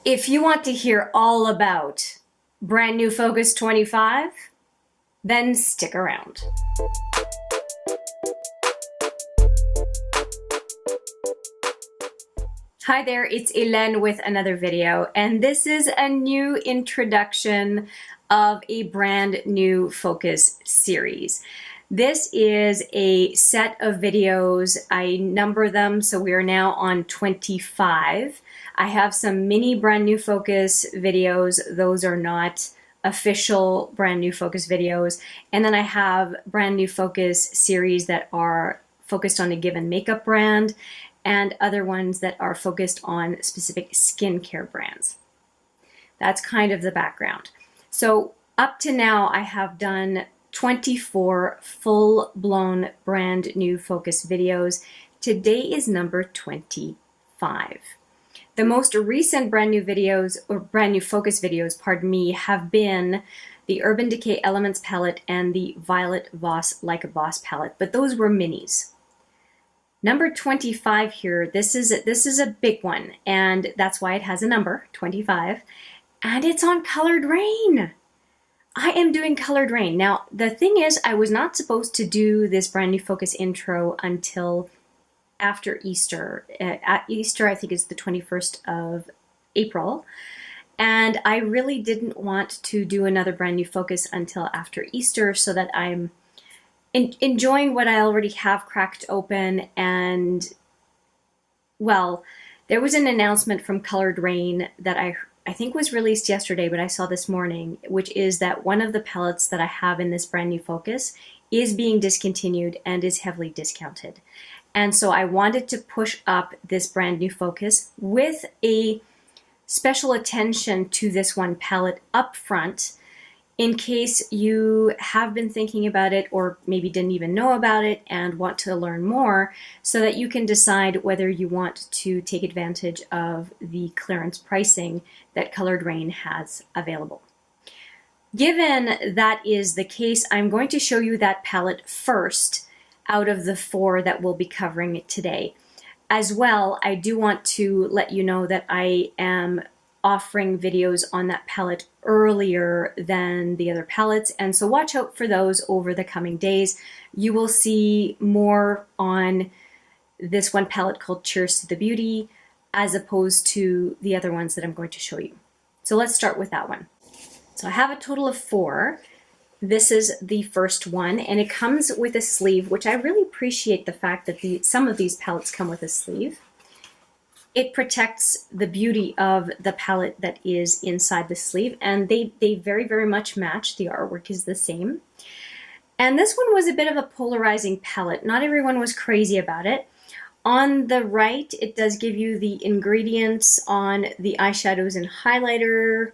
If you want to hear all about brand new Focus 25, then stick around. Hi there, it's Hélène with another video, and this is a new introduction of a brand new Focus series. This is a set of videos. I number them, so we are now on 25. I have some mini brand new Focus videos. Those are not official brand new Focus videos. And then I have brand new Focus series that are focused on a given makeup brand and other ones that are focused on specific skincare brands. That's kind of the background. So up to now, I have done 24 full-blown brand new Focus videos. Today is number 25. The most recent brand new videos, or brand new Focus videos, pardon me, have been the Urban Decay Elements palette and the Violet Voss Like a Boss palette, but those were minis. Number 25 here, this is a big one, and that's why it has a number, 25, and it's on Coloured Raine. I am doing Coloured Raine. Now, the thing is, I was not supposed to do this brand new Focus intro until after Easter. At Easter, I think it's the 21st of April. And I really didn't want to do another brand new Focus until after Easter so that I'm enjoying what I already have cracked open. And, well, there was an announcement from Coloured Raine that I think was released yesterday, but I saw this morning, which is that one of the palettes that I have in this brand new Focus is being discontinued and is heavily discounted. And so I wanted to push up this brand new Focus with a special attention to this one palette up front, in case you have been thinking about it or maybe didn't even know about it and want to learn more, so that you can decide whether you want to take advantage of the clearance pricing that Coloured Raine has available. Given that is the case, I'm going to show you that palette first out of the 4 that we'll be covering today. As well, I do want to let you know that I am offering videos on that palette earlier than the other palettes, and so watch out for those over the coming days. You will see more on this one palette called Cheers to the Beauty as opposed to the other ones that I'm going to show you. So let's start with that one. So I have a total of 4. This is the first one, and it comes with a sleeve, which I really appreciate the fact that some of these palettes come with a sleeve. It protects the beauty of the palette that is inside the sleeve, and they very, very much match. The artwork is the same. And this one was a bit of a polarizing palette. Not everyone was crazy about it. On the right, it does give you the ingredients on the eyeshadows and highlighter.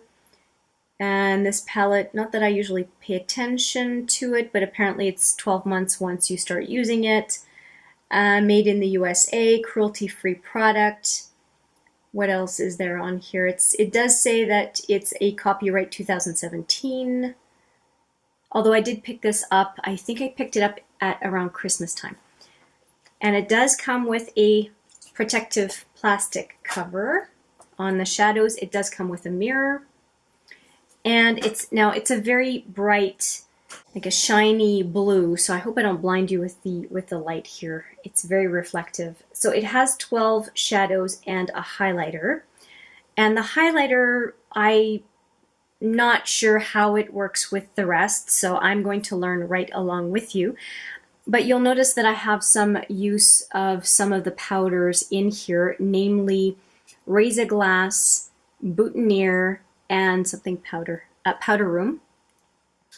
And this palette, not that I usually pay attention to it, but apparently it's 12 months once you start using it. Made in the USA, cruelty-free product. What else is there on here? It does say that it's a copyright 2017. Although I did pick this up, I think I picked it up at around Christmas time. And it does come with a protective plastic cover on the shadows. It does come with a mirror. And it's a very bright, like a shiny blue, so I hope I don't blind you with the light here. It's very reflective. So it has 12 shadows and a highlighter. And the highlighter, I'm not sure how it works with the rest, so I'm going to learn right along with you. But you'll notice that I have some use of some of the powders in here, namely Razor Glass, Boutonniere, and something Powder Room,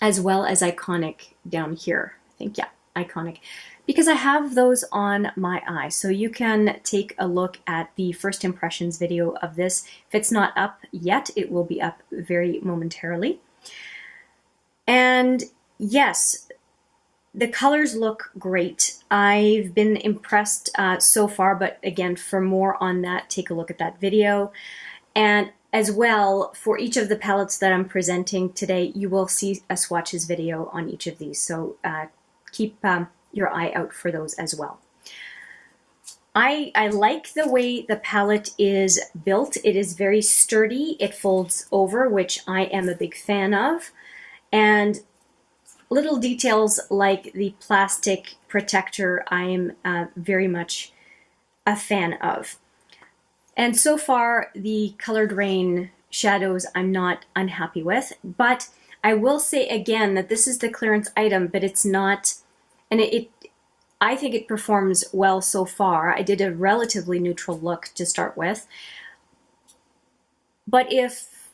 as well as Iconic down here. I think, yeah, Iconic, because I have those on my eye. So you can take a look at the first impressions video of this. If it's not up yet, it will be up very momentarily. And yes, the colors look great. I've been impressed so far, but again, for more on that, take a look at that video. And as well, for each of the palettes that I'm presenting today, you will see a swatches video on each of these. So keep your eye out for those as well. I like the way the palette is built. It is very sturdy. It folds over, which I am a big fan of. And little details like the plastic protector, I am very much a fan of. And so far, the Coloured Raine shadows I'm not unhappy with, but I will say again that this is the clearance item, but it's not, and I think it performs well so far. I did a relatively neutral look to start with, but if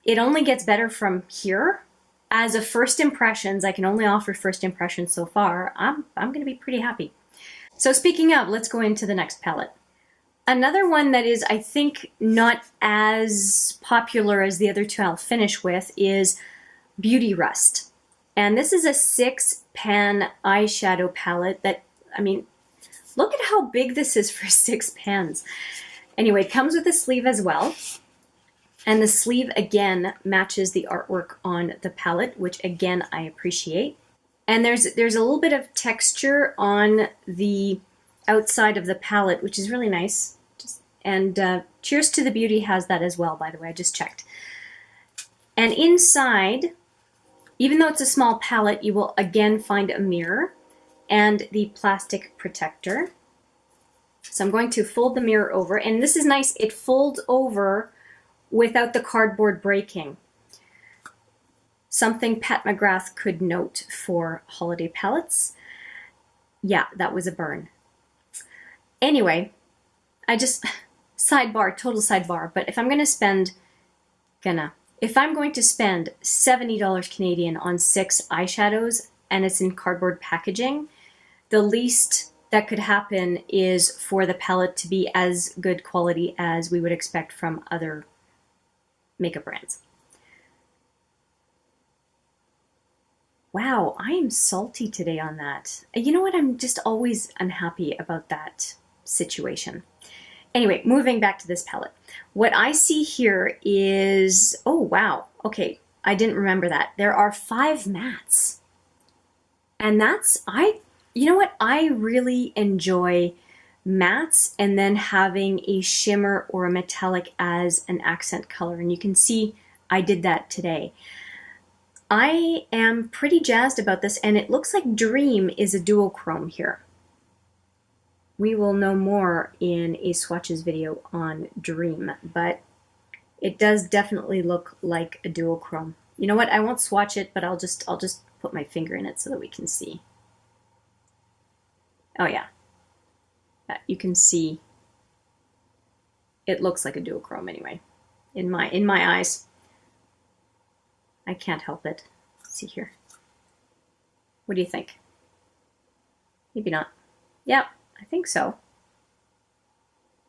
it only gets better from here, as a first impressions, I can only offer first impressions so far, I'm going to be pretty happy. So speaking of, let's go into the next palette. Another one that is, I think, not as popular as the other two I'll finish with is Beauty Rust. And this is a 6-pan eyeshadow palette that, I mean, look at how big this is for 6 pans. Anyway, it comes with a sleeve as well. And the sleeve, again, matches the artwork on the palette, which, again, I appreciate. And there's a little bit of texture on the outside of the palette, which is really nice. And Cheers to the Beauty has that as well, by the way, I just checked. And inside, even though it's a small palette, you will again find a mirror and the plastic protector. So I'm going to fold the mirror over, and this is nice, it folds over without the cardboard breaking. Something Pat McGrath could note for holiday palettes. Yeah, that was a burn. Anyway, sidebar, total sidebar, but if I'm going to spend, if I'm going to spend $70 Canadian on 6 eyeshadows and it's in cardboard packaging, the least that could happen is for the palette to be as good quality as we would expect from other makeup brands. Wow, I am salty today on that. You know what? I'm just always unhappy about that situation. Anyway, moving back to this palette. What I see here is, oh wow, okay, I didn't remember that. There are 5 mattes. And that's, you know what? I really enjoy mattes and then having a shimmer or a metallic as an accent color. And you can see I did that today. I am pretty jazzed about this, and it looks like Dream is a duochrome here. We will know more in a swatches video on Dream, but it does definitely look like a duochrome. You know what? I won't swatch it, but I'll just put my finger in it so that we can see. Oh yeah. You can see it looks like a duochrome anyway. In my eyes. I can't help it. Let's see here. What do you think? Maybe not. Yeah, I think so.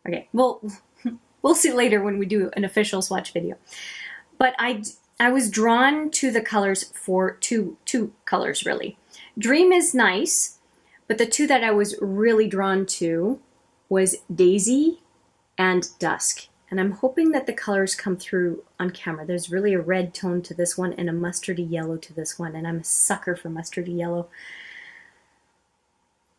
Okay, well, we'll see later when we do an official swatch video. But I was drawn to the colors for two colors, really. Dream is nice, but the 2 that I was really drawn to was Daisy and Dusk. And I'm hoping that the colors come through on camera. There's really a red tone to this one and a mustardy yellow to this one, and I'm a sucker for mustardy yellow.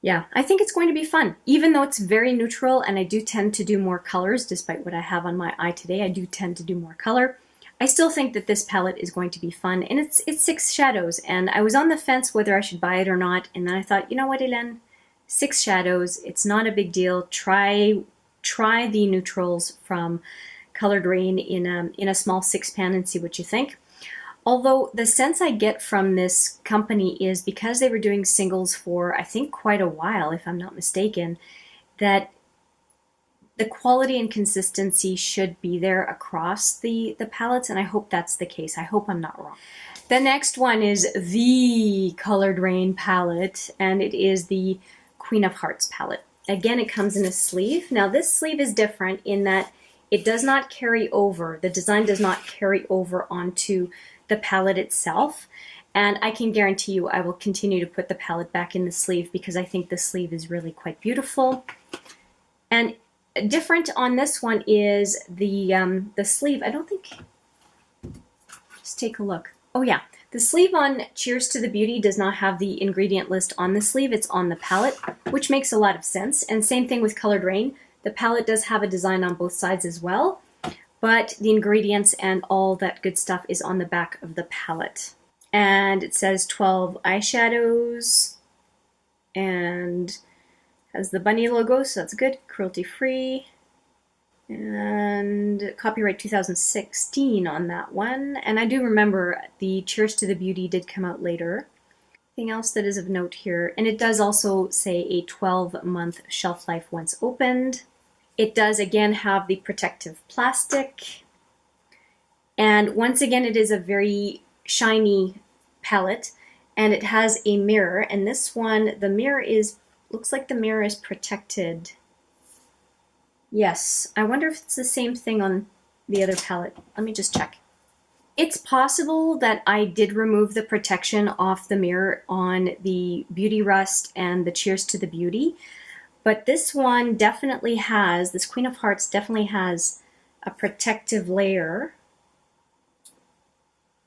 Yeah, I think it's going to be fun. Even though it's very neutral and I do tend to do more colors, despite what I have on my eye today, I do tend to do more color. I still think that this palette is going to be fun, and it's 6 shadows, and I was on the fence whether I should buy it or not, and then I thought, you know what, Hélène? 6 shadows, it's not a big deal. Try the neutrals from Coloured Raine in a small 6-pan and see what you think. Although the sense I get from this company is, because they were doing singles for I think quite a while, if I'm not mistaken, that the quality and consistency should be there across the palettes, and I hope that's the case. I hope I'm not wrong. The next one is the Coloured Raine palette, and it is the Queen of Hearts palette. Again, it comes in a sleeve. Now this sleeve is different in that it does not carry over, the design does not carry over onto the palette itself. And I can guarantee you I will continue to put the palette back in the sleeve because I think the sleeve is really quite beautiful. And different on this one is the sleeve. I don't think, just take a look. Oh yeah, The sleeve on Cheers to the Beauty does not have the ingredient list on the sleeve, it's on the palette, which makes a lot of sense. And same thing with Coloured Raine. The palette does have a design on both sides as well, but the ingredients and all that good stuff is on the back of the palette. And it says 12 eyeshadows and has the bunny logo, so that's good, cruelty free. And copyright 2016 on that one. And I do remember the Cheers to the Beauty did come out later. Anything else that is of note here? And it does also say a 12-month shelf life once opened. It does again have the protective plastic. And once again, it is a very shiny palette. And it has a mirror. And this one, the mirror looks like the mirror is protected. Yes, I wonder if it's the same thing on the other palette. Let me just check. It's possible that I did remove the protection off the mirror on the Beauty Rust and the Cheers to the Beauty, but this one definitely has, this Queen of Hearts definitely has a protective layer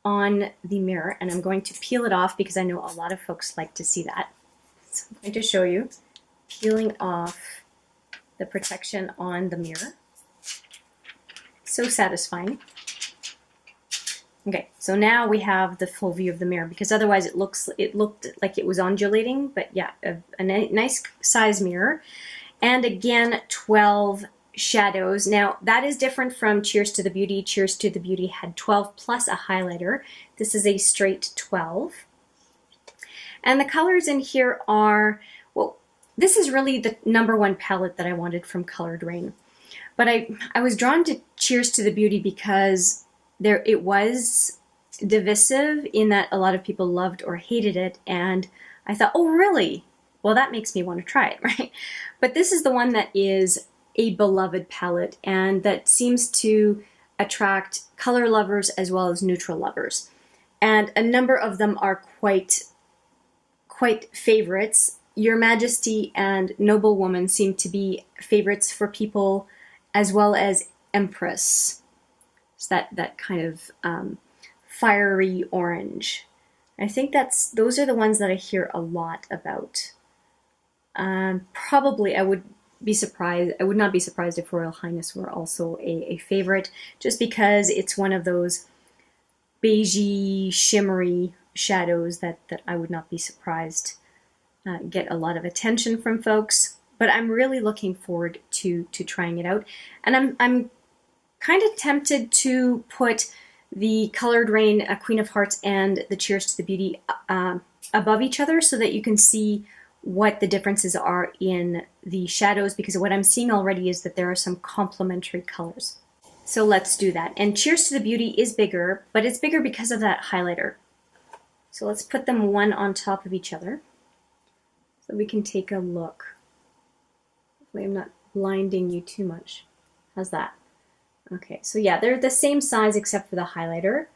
on the mirror, and I'm going to peel it off because I know a lot of folks like to see that. So I'm going to show you peeling off the protection on the mirror. So satisfying. Okay, so now we have the full view of the mirror, because otherwise it looked like it was undulating, but yeah, a nice size mirror. And again, 12 shadows. Now that is different from Cheers to the Beauty. Cheers to the Beauty had 12 plus a highlighter. This is a straight 12. And the colors in here are, well, this is really the #1 palette that I wanted from Coloured Raine. But I was drawn to Cheers to the Beauty because it was divisive in that a lot of people loved or hated it, and I thought, oh really? Well, that makes me want to try it, right? But this is the one that is a beloved palette, and that seems to attract color lovers as well as neutral lovers. And a number of them are quite favorites. Your Majesty and Noblewoman seem to be favorites for people, as well as Empress. It's that kind of fiery orange. I think those are the ones that I hear a lot about. Probably I would not be surprised if Royal Highness were also a favorite, just because it's one of those beigey, shimmery shadows that I would not be surprised get a lot of attention from folks. But I'm really looking forward to trying it out, and I'm kind of tempted to put the Coloured Raine Queen of Hearts and the Cheers to the Beauty above each other, so that you can see what the differences are in the shadows, because what I'm seeing already is that there are some complementary colors. So let's do that. And Cheers to the Beauty is bigger, but it's bigger because of that highlighter. So let's put them one on top of each other so we can take a look. Hopefully I'm not blinding you too much. How's that? Okay, so yeah, they're the same size except for the highlighter.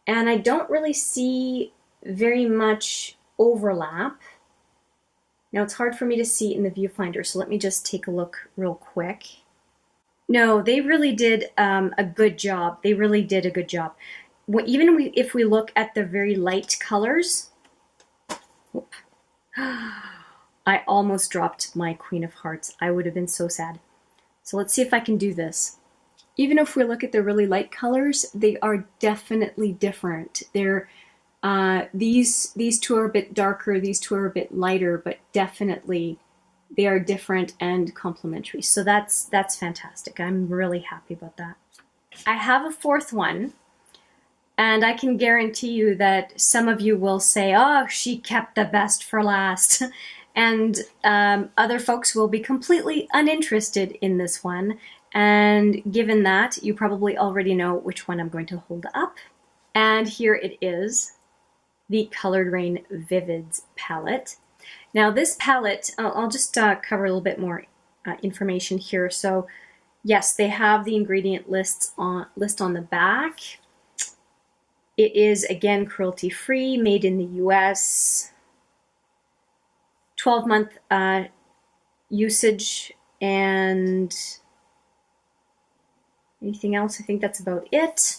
And I don't really see very much overlap. Now it's hard for me to see in the viewfinder, so let me just take a look real quick. No, they really did a good job. They really did a good job. Even if we look at the very light colors, I almost dropped my Queen of Hearts. I would have been so sad. So let's see if I can do this. Even if we look at the really light colors, they are definitely different. They're these two are a bit darker, these two are a bit lighter, but definitely they are different and complementary. So that's fantastic. I'm really happy about that. I have a fourth one, and I can guarantee you that some of you will say, oh, she kept the best for last. And other folks will be completely uninterested in this one. And given that, you probably already know which one I'm going to hold up. And here it is, the Coloured Raine Vivids palette. Now this palette, I'll just cover a little bit more information here. So yes, they have the ingredient list on the back. It is, again, cruelty-free, made in the US, 12-month usage, and anything else? I think that's about it.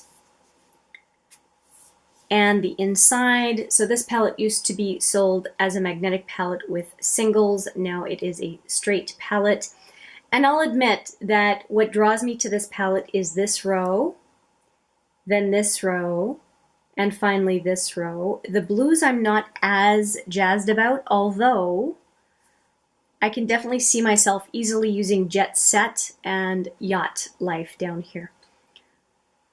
and the inside. So this palette used to be sold as a magnetic palette with singles. Now it is a straight palette. And I'll admit that what draws me to this palette is this row, then this row, and finally this row. The blues I'm not as jazzed about, although I can definitely see myself easily using Jet Set and Yacht Life down here.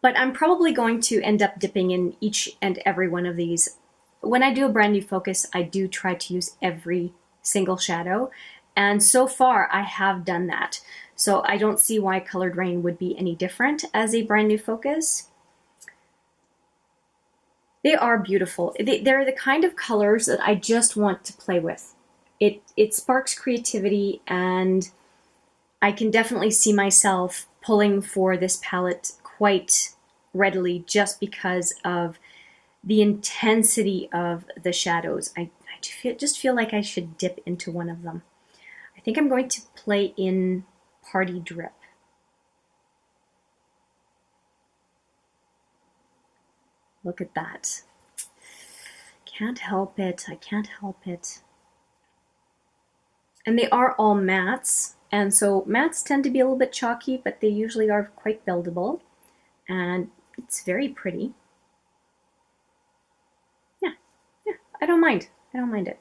But I'm probably going to end up dipping in each and every one of these. When I do a brand new focus, I do try to use every single shadow. And so far, I have done that. So I don't see why Coloured Raine would be any different as a brand new focus. They are beautiful. They're the kind of colors that I just want to play with. It sparks creativity, and I can definitely see myself pulling for this palette quite readily just because of the intensity of the shadows. I just feel like I should dip into one of them. I think I'm going to play in Party Drip. Look at that. Can't help it. I can't help it. And they are all mattes. And so mattes tend to be a little bit chalky, but they usually are quite buildable. And it's very pretty. Yeah, I don't mind. I don't mind it.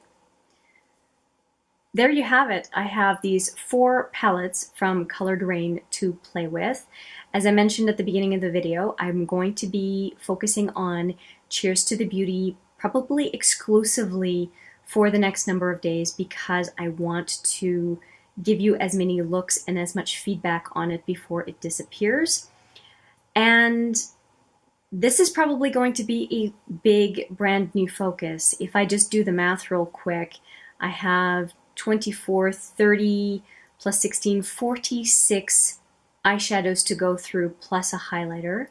There you have it. I have these 4 palettes from Coloured Raine to play with. As I mentioned at the beginning of the video, I'm going to be focusing on Cheers to the Beauty, probably exclusively for the next number of days, because I want to give you as many looks and as much feedback on it before it disappears. And this is probably going to be a big brand new focus. If I just do the math real quick, I have 24, 30, plus 16, 46 eyeshadows to go through plus a highlighter.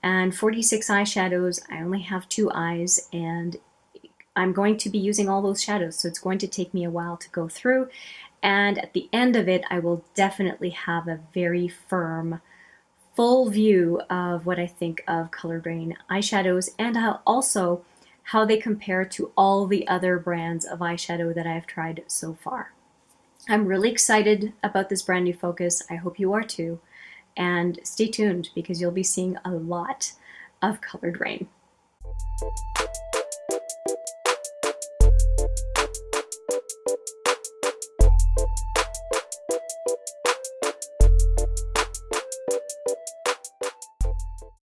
And 46 eyeshadows, I only have 2 eyes, and I'm going to be using all those shadows, so it's going to take me a while to go through. And at the end of it, I will definitely have a very firm, full view of what I think of Coloured Raine eyeshadows, and also how they compare to all the other brands of eyeshadow that I've tried so far. I'm really excited about this brand new focus. I hope you are too. And stay tuned, because you'll be seeing a lot of Coloured Raine.